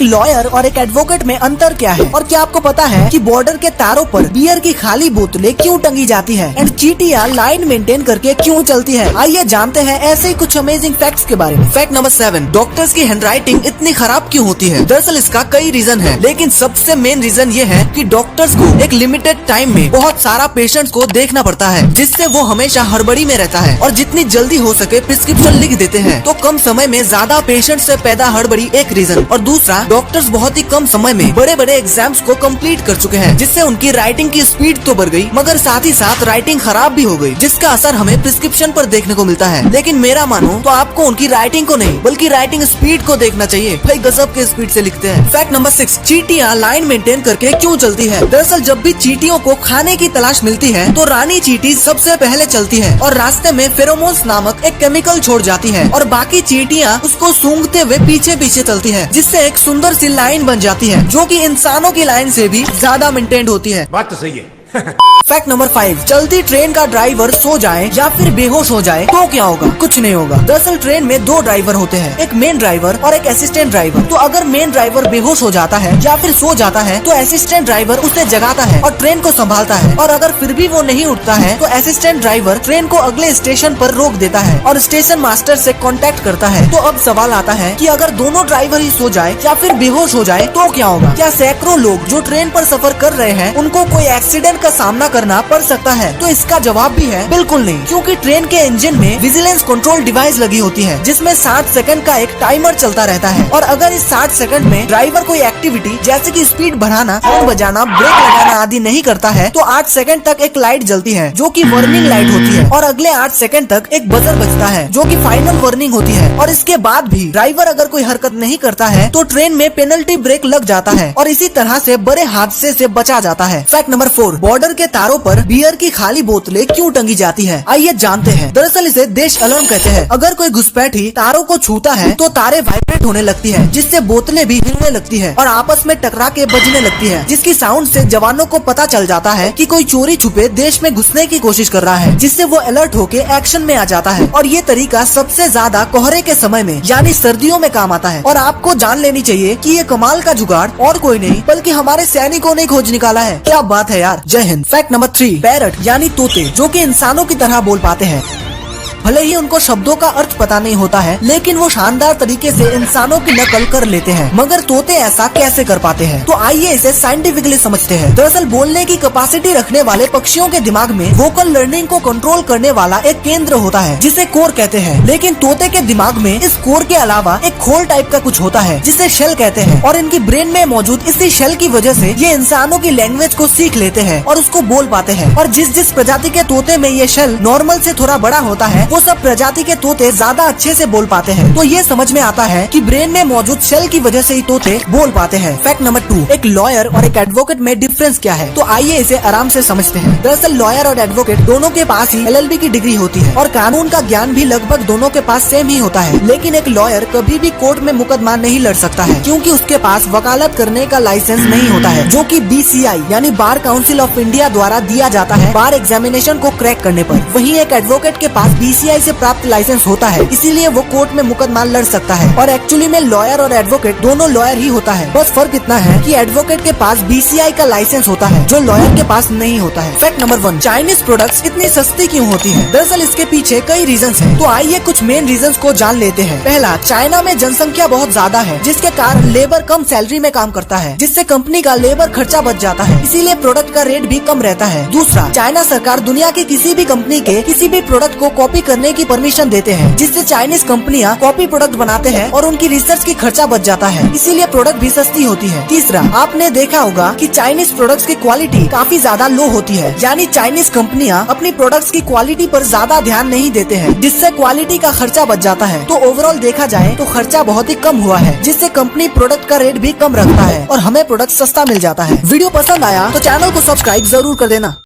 Lawyer और एक advocate में अंतर क्या है और क्या आपको पता है कि बॉर्डर के तारों पर बियर की खाली बोतलें क्यों टंगी जाती है एंड चींटियां लाइन मेंटेन करके क्यों चलती है। आइए जानते हैं ऐसे ही कुछ अमेजिंग फैक्ट्स के बारे में। फैक्ट नंबर 7, डॉक्टर्स की हैंडराइटिंग इतनी खराब क्यों होती है। दरअसल इसका कई रीजन है, लेकिन सबसे मेन रीजन ये है कि डॉक्टर्स को एक लिमिटेड टाइम में बहुत सारा पेशेंट्स को देखना पड़ता है, जिससे वो हमेशा हड़बड़ी में रहता है और जितनी जल्दी हो सके प्रिस्क्रिप्शन लिख देते हैं। तो कम समय में ज्यादा पेशेंट से पैदा हड़बड़ी एक रीजन, और दूसरा डॉक्टर्स बहुत ही कम समय में बड़े बड़े एग्जाम्स को कंप्लीट कर चुके हैं, जिससे उनकी राइटिंग की स्पीड तो बढ़ गई मगर साथ ही साथ राइटिंग खराब भी हो गई, जिसका असर हमें प्रिस्क्रिप्शन पर देखने को मिलता है। लेकिन मेरा मानो तो आपको उनकी राइटिंग को नहीं बल्कि राइटिंग स्पीड को देखना चाहिए। भाई गजब के स्पीड से लिखते हैं। फैक्ट नंबर 6, चींटियां लाइन मेंटेन करके क्यों चलती है। दरअसल जब भी चींटियों को खाने की तलाश मिलती है तो रानी चींटी सबसे पहले चलती है और रास्ते में फेरोमोन्स नामक एक केमिकल छोड़ जाती है और बाकी चींटियां उसको सूंघते हुए पीछे पीछे चलती है, जिससे एक सुंदर सी लाइन बन जाती है जो कि इंसानों की लाइन से भी ज्यादा मेंटेन होती है। बात तो सही है। फैक्ट नंबर 5, चलती ट्रेन का ड्राइवर सो जाए या फिर बेहोश हो जाए तो क्या होगा। कुछ नहीं होगा। दरअसल ट्रेन में 2 ड्राइवर होते हैं, एक मेन ड्राइवर और एक असिस्टेंट ड्राइवर। तो अगर मेन ड्राइवर बेहोश हो जाता है या फिर सो जाता है तो असिस्टेंट ड्राइवर उसे जगाता है और ट्रेन को संभालता है, और अगर फिर भी वो नहीं उठता है तो असिस्टेंट ड्राइवर ट्रेन को अगले स्टेशन पर रोक देता है और स्टेशन मास्टर से कांटेक्ट करता है। तो अब सवाल आता है कि अगर दोनों ड्राइवर ही सो जाए या फिर बेहोश हो जाए तो क्या होगा। क्या सैकड़ों लोग जो ट्रेन पर सफर कर रहे हैं उनको कोई एक्सीडेंट का सामना करना पड़ सकता है। तो इसका जवाब भी है बिल्कुल नहीं, क्योंकि ट्रेन के इंजन में विजिलेंस कंट्रोल डिवाइस लगी होती है, जिसमें 60 सेकंड का एक टाइमर चलता रहता है, और अगर इस 60 सेकंड में ड्राइवर कोई एक्टिविटी जैसे कि स्पीड बढ़ाना, हॉर्न बजाना, ब्रेक लगाना आदि नहीं करता है तो 8 सेकंड तक एक लाइट जलती है जो कि वार्निंग लाइट होती है, और अगले 8 सेकंड तक एक बजर बजता है जो कि फाइनल वार्निंग होती है, और इसके बाद भी ड्राइवर अगर कोई हरकत नहीं करता है तो ट्रेन में पेनल्टी ब्रेक लग जाता है और इसी तरह से बड़े हादसे से बचा जाता है। फैक्ट नंबर 4, बॉर्डर के तारों पर बियर की खाली बोतलें क्यों टंगी जाती है। आइए जानते हैं। दरअसल इसे देश अलार्म कहते हैं। अगर कोई घुसपैठी तारों को छूता है तो तारे वाइब्रेट होने लगती है, जिससे बोतलें भी हिलने लगती है और आपस में टकरा के बजने लगती है, जिसकी साउंड से जवानों को पता चल जाता है कि कोई चोरी छुपे देश में घुसने की कोशिश कर रहा है, जिससे वो अलर्ट होके एक्शन में आ जाता है। और ये तरीका सबसे ज्यादा कोहरे के समय में यानी सर्दियों में काम आता है। और आपको जान लेनी चाहिए कि ये कमाल का जुगाड़ और कोई नहीं बल्कि हमारे सैनिकों ने खोज निकाला है। क्या बात है यार। जय हिंद। फैक्ट नंबर 3, पैरट यानी तोते जो कि इंसानों की तरह बोल पाते हैं। भले ही उनको शब्दों का अर्थ पता नहीं होता है, लेकिन वो शानदार तरीके से इंसानों की नकल कर लेते हैं। मगर तोते ऐसा कैसे कर पाते हैं, तो आइए इसे साइंटिफिकली समझते हैं। दरअसल बोलने की कैपेसिटी रखने वाले पक्षियों के दिमाग में वोकल लर्निंग को कंट्रोल करने वाला एक केंद्र होता है जिसे कोर कहते हैं, लेकिन तोते के दिमाग में इस कोर के अलावा एक खोल टाइप का कुछ होता है जिसे शेल कहते हैं, और इनकी ब्रेन में मौजूद इसी शेल की वजह से ये इंसानों की लैंग्वेज को सीख लेते हैं और उसको बोल पाते हैं। और जिस जिस प्रजाति के तोते में ये शेल नॉर्मल से थोड़ा बड़ा होता है वो सब प्रजाति के तोते ज्यादा अच्छे से बोल पाते हैं। तो ये समझ में आता है कि ब्रेन में मौजूद शेल की वजह से ही तोते बोल पाते हैं। फैक्ट नंबर 2, एक लॉयर और एक एडवोकेट में डिफरेंस क्या है, तो आइए इसे आराम से समझते हैं। दरअसल लॉयर और एडवोकेट दोनों के पास ही LLB की डिग्री होती है और कानून का ज्ञान भी लगभग दोनों के पास सेम ही होता है, लेकिन एक लॉयर कभी भी कोर्ट में मुकदमा नहीं लड़ सकता है क्योंकि उसके पास वकालत करने का लाइसेंस नहीं होता है, जो कि BCI यानी बार काउंसिल ऑफ इंडिया द्वारा दिया जाता है बार एग्जामिनेशन को क्रैक करने पर। वहीं एक एडवोकेट के पास BCI से प्राप्त लाइसेंस होता है, इसीलिए वो कोर्ट में मुकदमा लड़ सकता है। और एक्चुअली में लॉयर और एडवोकेट दोनों लॉयर ही होता है, बस फर्क इतना है कि एडवोकेट के पास BCI का लाइसेंस होता है जो लॉयर के पास नहीं होता है। फैक्ट नंबर 1, चाइनीज प्रोडक्ट्स इतनी सस्ती क्यों होती है। दरअसल इसके पीछे कई रीजंस हैं, तो आइए कुछ मेन रीजंस को जान लेते हैं। पहला, चाइना में जनसंख्या बहुत ज्यादा है, जिसके कारण लेबर कम सैलरी में काम करता है, जिससे कंपनी का लेबर खर्चा बच जाता है, इसीलिए प्रोडक्ट का रेट भी कम रहता है। दूसरा, चाइना सरकार दुनिया की किसी भी कंपनी के किसी भी प्रोडक्ट को कॉपी करने की परमिशन देते हैं, जिससे चाइनीज कंपनियां कॉपी प्रोडक्ट बनाते हैं और उनकी रिसर्च की खर्चा बच जाता है, इसीलिए प्रोडक्ट भी सस्ती होती है। तीसरा, आपने देखा होगा कि चाइनीज प्रोडक्ट्स की क्वालिटी काफी ज्यादा लो होती है, यानी चाइनीज कंपनियां अपनी प्रोडक्ट्स की क्वालिटी पर ज्यादा ध्यान नहीं देते हैं, जिससे क्वालिटी का खर्चा बच जाता है। तो ओवरऑल देखा जाए तो खर्चा बहुत ही कम हुआ है, जिससे कंपनी प्रोडक्ट का रेट भी कम रखता है और हमें प्रोडक्ट सस्ता मिल जाता है। वीडियो पसंद आया तो चैनल को सब्सक्राइब जरूर कर देना।